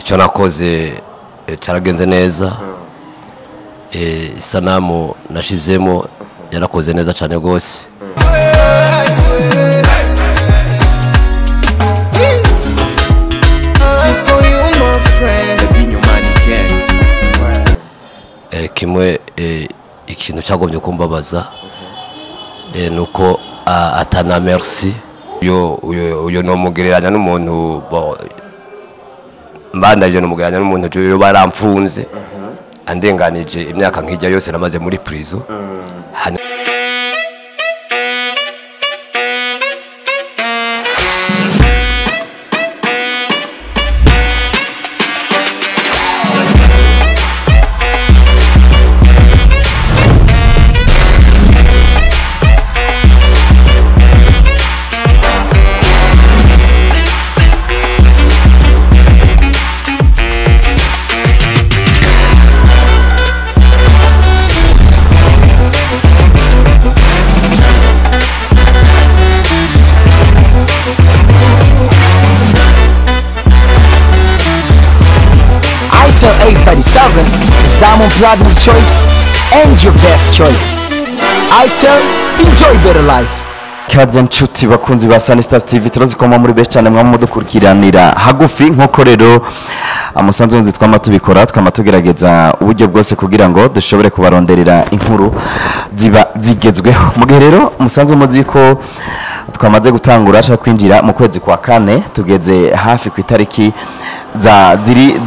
icyo nakoze cyaragenze neza. Isanamu nashizemo yarakoze neza cyane rwose. Kimwe ikintu cyagomye kumbabaza nuko atana merci uyo no mugereranya n'umuntu mbandaje no mugereranya n'umuntu yo baramfunze andenganije imyaka nkijya yose namaze muri prison. Itel A37 is Diamond Platinum choice and your best choice. Itel, enjoy better life. Kaze nshuti bakunzi ba Sunny Stars TV turazikoma muri best cyane mwamudukurikiranira hagufi nko rero amusanzwe nzi twamatubikora twamatugerageza uburyo bwose kugira ngo dushobore kubaronderera inkuru ziba zigezweho. Mugihe rero musanzwe muzi ko twamaze gutangura ashaka kwinjira mu kwezi kwa kane tugeze hafi ku itariki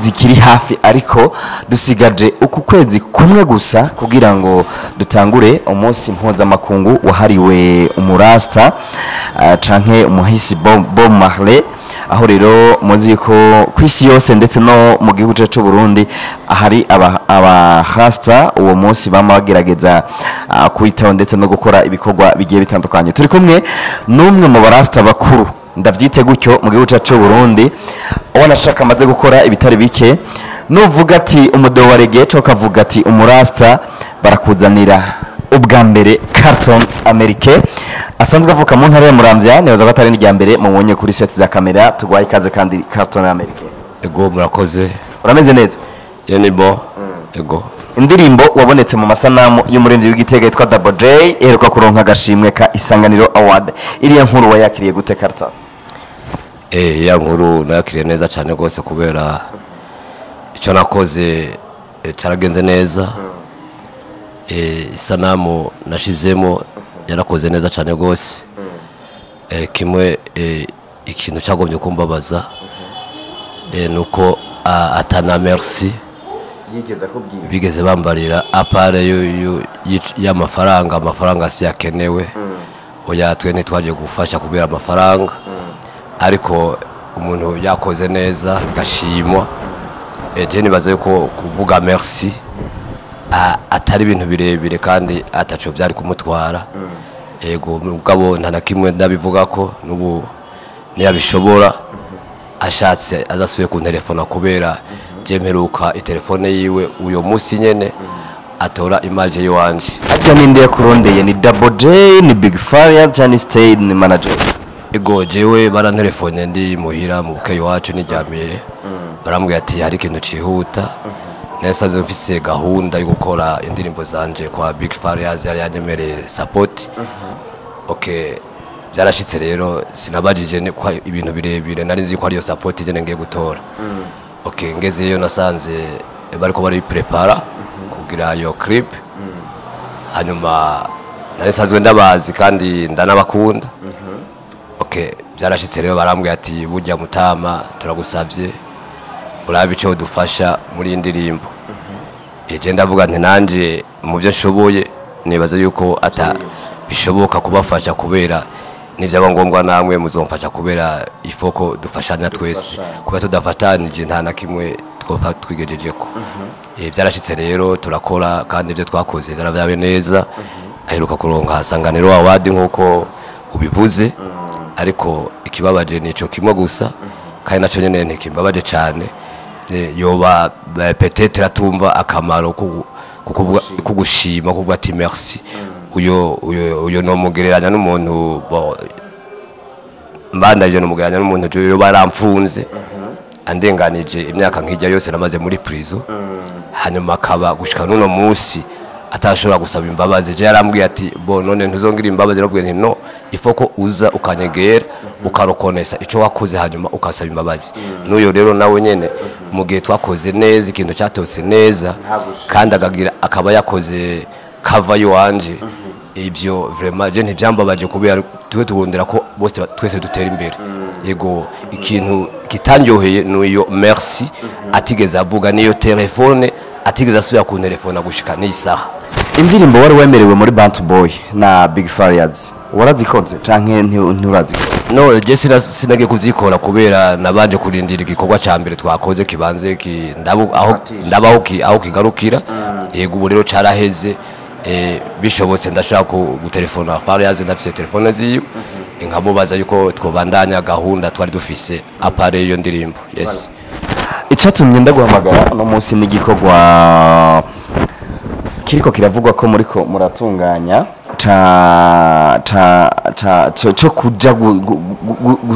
zikiri hafi ariko dusigaje uku kwezi kumwe gusa kugira ngo dutangure umunsi mpuzamakungu wahariwe umurasta canke umuhisi Bob Marley, aho rero muzi ko kwisi yose ndetse no mu gihugu cyacu Burundi ahari abarasta uwo munsi bama bagerageza kwitaho ndetse no gukora ibikorwa bigiye bitandukanye. Turi kumwe n'umwe mu barasta bakuru ndavyite gutyo mu gihugu cyacu Burundi ubona shaka amaze gukora ibitari bike. Nuvuga ati umudo wa reggae ukavuga ati umurasta barakuzanira ubwa mbere Carton Amerique asanzwe avuka mu ntara ya Muramvya. Nibaza ko atari n'ijya mbere mubonye kuri set za kamera. Tugwaye ikaze kandi Carton Amerique. Ego murakoze. Urameze neza? Yeni bo. Ego. Indirimbo wabonetse mu masanamu y'umurinzi w'Igitega yitwa Double J eruka kuronka agashimwe ka Isanganiro Award. Iriya nkuru wayakiriye gute Carton? Ya nkuru nakiriye neza cyane rwose kubera icyo nakoze cyaragenze neza. Isanamu nashizemo yarakoze neza cyane rwose. Kimwe ikintu cyagomye kumbabaza nuko atana merci bigeze bambarira apare y'amafaranga si yakenewe. Oya twe ntitwaje gufasha kubera amafaranga ariko umuntu yakoze neza bigashimwa. Je nibaze ko kuvuga merci atari ibintu birebire kandi ataco byari kumutwara. Ego mugabo ntanakimwe ndabivuga ko nubu ntiyabishobora ashatse azasuye ku telefone kubera je mperuka itelefone yiwe uyo musi nyene atora image yiwanje. Ajya ninde kurondeye ni Double J ni Big Farious cyane stay ni manager? Ego jewe barantelefone ndi muhira mu bukeyo wacu nijyamiye barambwiye ati hari ikintu cihuta nesaze mfise gahunda yo gukora indirimbo zanje kwa Big Farious yari yanyemereye support. Okay byarashitse rero sinabajije ko ibintu birebire nari nzi ko ari yo support je ngiye gutora. Okay ngezeyo nasanze bariko bari prepara kugira yo clip hanyuma nasanzwe ndabazi kandi ndanabakunda. Okay byarashitse rero barambwiye ati burya Mutama turagusabye urabe ico dufasha muri indirimbo. Je ndavuga nti nanje mu byo nshoboye nibaza yuko ata bishoboka kubafasha kubera nivyo ngombwa namwe muzomfasha kubera ifoko dufashanya twese kuba tudafatanije nta na kimwe twigejejeko. Byarashitse rero turakora kandi ibyo twakoze byabaye neza. Aheruka kuronka Isanganiro Award nkuko ubivuze ariko ikibabaje nico kimwe gusa kandi naco nyene ntikimbabaje cyane. Yoba peut-être atumva akamaro kugushima kuvuga ati merci. Uyo no mugereranya n'umuntu mbandaje no mugereranya n'umuntu yo baramfunze andenganije imyaka nk'ijya yose namaze muri prison hanyuma akaba gushika n'uno munsi atashobora gusaba imbabazi. Je yarambwiye ati bo none ntuzongira imbabazi, nabwiye nti no ifoko uza ukanyegera ukarokonesa ico wakoze hanyuma ukasaba imbabazi. N'uyo rero nawe nyene mu gihe twakoze neza ikintu cyatose neza kandi akagira akaba yakoze cover wanje ibyo vraiment je ntibyambabaje kubera tuwe turondera ko bose twese dutera imbere. Yego ikintu kitanyoheye n'uyo merci atigeze avuga niyo telefone atigeze asubira ku telefone gushika n'isaha. Indirimbo wari wemerewe muri Bantu Boy na Big Farious warazikoze canke nturazikoze? No, je sinage kuzikora kubera nabanje kurindira igikorwa ca mbere twakoze kibanze ndabaho kigarukira. Yego ubu rero caraheze bishobotse ndashaka gutelefona Farious ndafise telefone ziyo nkamubaza yuko twobandanya gahunda twari dufise apare iyo ndirimbo. Yes, icatumye ndaguhamagara no munsi n'igikorwa kiriko kiravugwa ko muriko muratunganya cyo kuja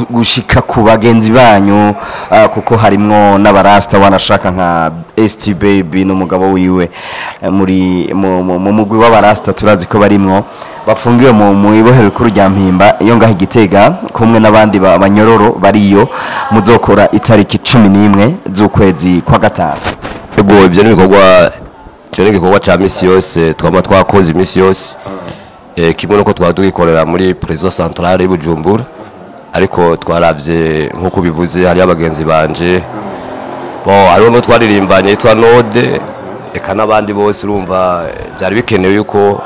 gushika ku bagenzi banyu kuko harimwo n'abarasta wanashaka nka ST Baby n'umugabo wiwe muri mu mugwi w'abarasta turazi ko barimwo bafungiwe mu ibohero rikuru rya Mpimba iyo ngaho Igitega kumwe n'abandi abanyororo bariyo muzokora itariki 11 z'ukwezi kwa gatanu. Ego ibyo nibikorwa cyo n'igikorwa ca misi yose twaba twakoze imisi yose kimwe nuko twadugikorera muri prison centrale y'Ubujumbura, ariko twaravye nkuko bivuze hari abagenzi banje hariho no twaririmbanye yitwa Node eka n'abandi bose urumva byari bikenewe yuko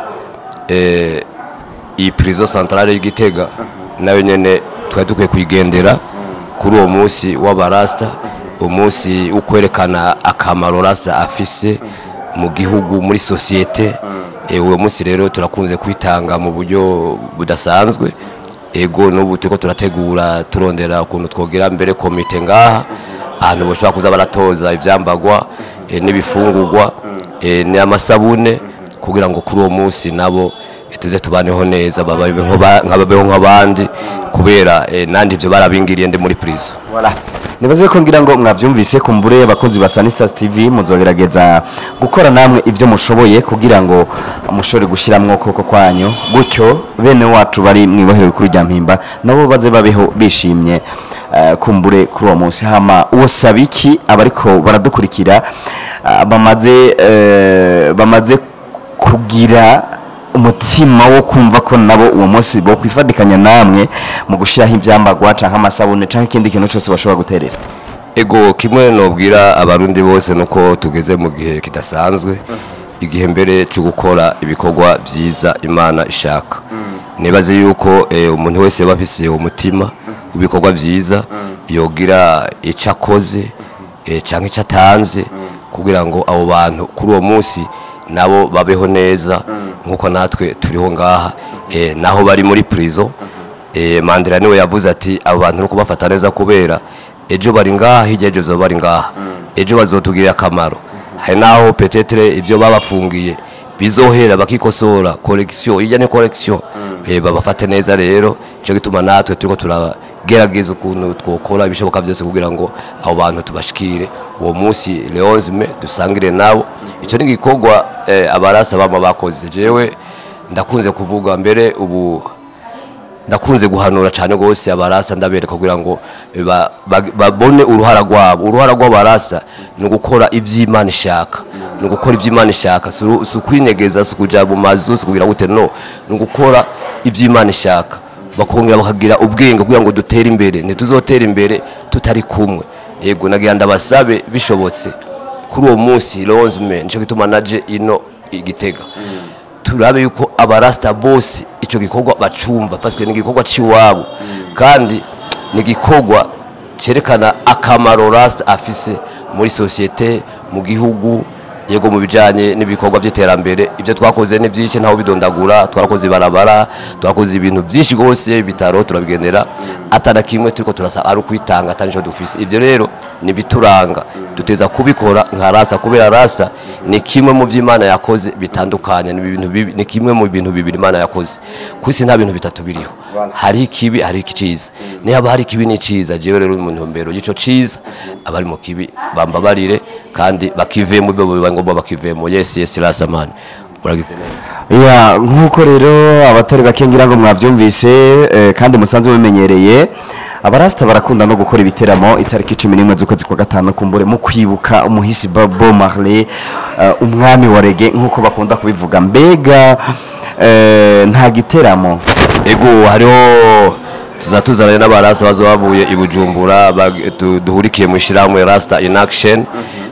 iyi prison centrale y'Igitega nayo nyene twari dukwiye kuyigendera kuri uwo munsi w'abarasta, umunsi ukwerekana akamaro rasta afise mu gihugu muri societe. Uwo munsi rero turakunze kwitanga mu buryo budasanzwe. Ego n'ubu turiko turategura turondera ukuntu twogera mbere komite ngaha ahantu boshobora kuza baratoza ivyambagwa n'ibifungurwa n'amasabune kugira ngo kuri uwo munsi nabo tuze tubaneho neza bababeho nk'abandi kubera nandi ivyo barabingiriye ndi muri prison. Voilà, nibaze ko ngira ngo mwavyumvise kumbure abakozi ba Sunny Stars TV muzogerageza gukora namwe ivyo mushoboye kugira ngo mushore gushiramwo koko kwanyu gutyo bene wacu bari mwibohero rikuru rya Mpimba nabo baze babeho bishimye kumbure kuri uwo munsi. Hama uwo sabiki abariko baradukurikira bamaze kugira umutima wo kumva ko nabo uwo munsi bo kwifadikanya namwe mu gushiraho ivyambagwa canke amasabune canke ikindi kintu cyose bashobora guterera. Ego kimwe nobwira abarundi bose nuko tugeze mu gihe kidasanzwe, igihe mbere cyo gukora ibikorwa byiza Imana ishaka. Nibaze yuko umuntu wese yabafise umutima ubikorwa byiza yogira icakoze canke icatanze kugira ngo abo bantu kuri uwo munsi nabo babeho neza nkuko natwe turiho ngaha naho bari muri prison. Mandela niwe yavuze ati abo bantu nuko bafata neza kubera ejo bari ngaha hirya ejo zo bari ngaha ejo bazotugirira akamaro. Hari naho petetre ibyo babafungiye bizohera bakikosora correction ijya ne correction babafate neza. Rero cyo gituma natwe turiko turagerageza ukuntu twokora ibishoboka byose kugira ngo abo bantu tubashikire uwo munsi le 11 mai dusangire nabo. Icyo ni gikorwa abarasa bama bakoze. Jewe ndakunze kuvuga mbere ubu ndakunze guhanura cyane gose abarasa ndabereka kugira ngo babone uruhara rw'abarasa no gukora ivy'Imana ishaka, no gukora ivy'Imana ishaka, sukwinyegeza sukuja mu mazu sukugira gute no gukora ivy'Imana ishaka bakongera bakagira ubwenge kugira ngo dutere imbere. Ntituzotera imbere tutari kumwe. Yego nagira ndabasabe bishobotse kuri uwo munsi le 11 mai nico gituma naje ino Igitega turabe yuko abarasta bose ico gikorwa bacumva parce que ni gikorwa ciwabo kandi ni gikorwa cerekana akamaro rasta afise muri societe mu gihugu. Yego mu bijanye n'ibikorwa by'iterambere ibyo twakoze ni byinshi ntaho bidondagura. Twarakoze barabara, twakoze ibintu byinshi gose bitaro turabigendera atana kimwe turiko turasa ari kwitanga atanisho dufise. Ibyo rero ni bituranga duteza kubikora nka rasa kubera rasa ni kimwe mu by'Imana yakoze bitandukanye ni kimwe mu bintu bibiri Imana yakoze kwisi nta bintu bitatu biriho. hari ikibi hari iciza niba hari ikibi n'iciza jewe rero mu ntumbero y'ico ciza abari mu kibi bambabarire kandi bakivemo byo ngomba bakivemo yes Rasamani muragize neza ya nkuko rero abatari bakengira ngo mwavyumvise kandi musanzwe bimenyereye abarasta barakunda no gukora ibiteramo itariki 11 z'ukwezi kwa gatanu kumbure mu kwibuka umuhisi Bob Marley umwami wa reggae nkuko bakunda kubivuga mbega nta giteramo ego hariho tuzatuzana n'abarasta bazobavuye ibujumbura duhurikiye mu shiramwe Rasta in Action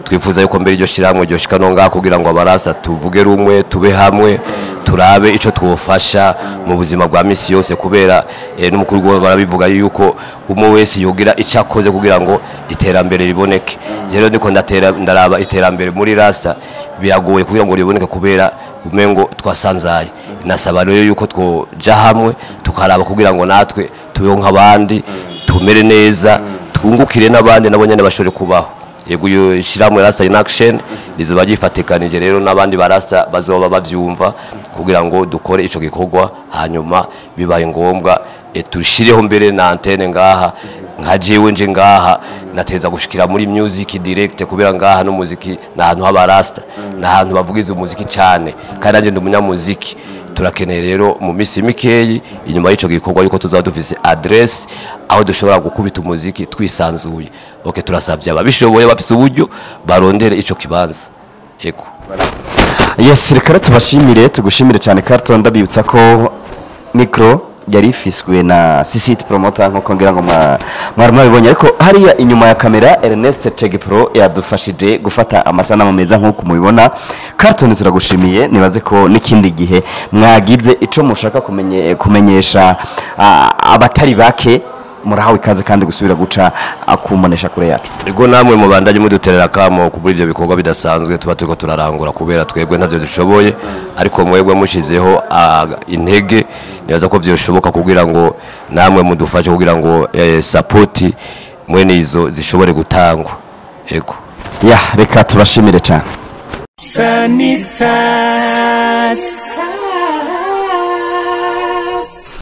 twifuza yuko mbere iryo shiramwe ryo shikano ngaho kugira ngo abarasta tuvuge rumwe tube hamwe turabe ico twofasha mu buzima bwa misi yose kubera n'umukuru gwo barabivuga yuko umwe wese yogira icakoze kugira ngo iterambere riboneke rero ndiko ndaraba iterambere muri Rasta biragoye kugira ngo riboneke kubera umengo twasanzaye nasaba rero yuko twoja hamwe tukaraba kugira ngo natwe tubeho nk'abandi tumere neza twungukire n'abandi nabo nyene bashore kubaho yego yo shiramwe Rasta in Action rizoba gifatikanije rero n'abandi barasta bazoba bavyumva kugira ngo dukore ico gikorwa hanyuma bibaye ngombwa tushireho mbere na antenne ngaha nka jewe nje ngaha nateza gushikira muri music direct kubera ngaha no muziki nahantu habarasta nahantu bavugiza umuziki cyane kandi anje ndi umunyamuziki turakeneye rero mu misi mikeyi inyuma y'ico gikorwa yuko tuzaba dufise address aho dushobora gukubita umuziki twisanzuye okay turasabye ababishoboye bafise uburyo barondere ico kibanza yego yes reka tubashimire tugushimire cyane Carton ndabibutsa ko micro yari ifiswe na CCT promoter nko ngira ngo mwarimo bibonye ariko hariya inyuma ya kamera Ernest Teg Pro yadufashije gufata amasanamu meza nkuko mubibona Carton turagushimiye nibaze ko nikindi gihe mwagize ico mushaka kumenyesha abatari bake murahawe ikaze kandi gusubira guca akumonesha kure yacu ego namwe mubandanye muduterera kamo kuburi ibyo bikorwa bidasanzwe tuba turiko turarangura kubera twebwe ntavyo dushoboye ariko mwebwe mushizeho intege nibaza ko byoshoboka kugira ngo namwe mudufashe kugira ngo support mwene izo zishobore gutangwa ego ya reka tubashimire cyane Sanisas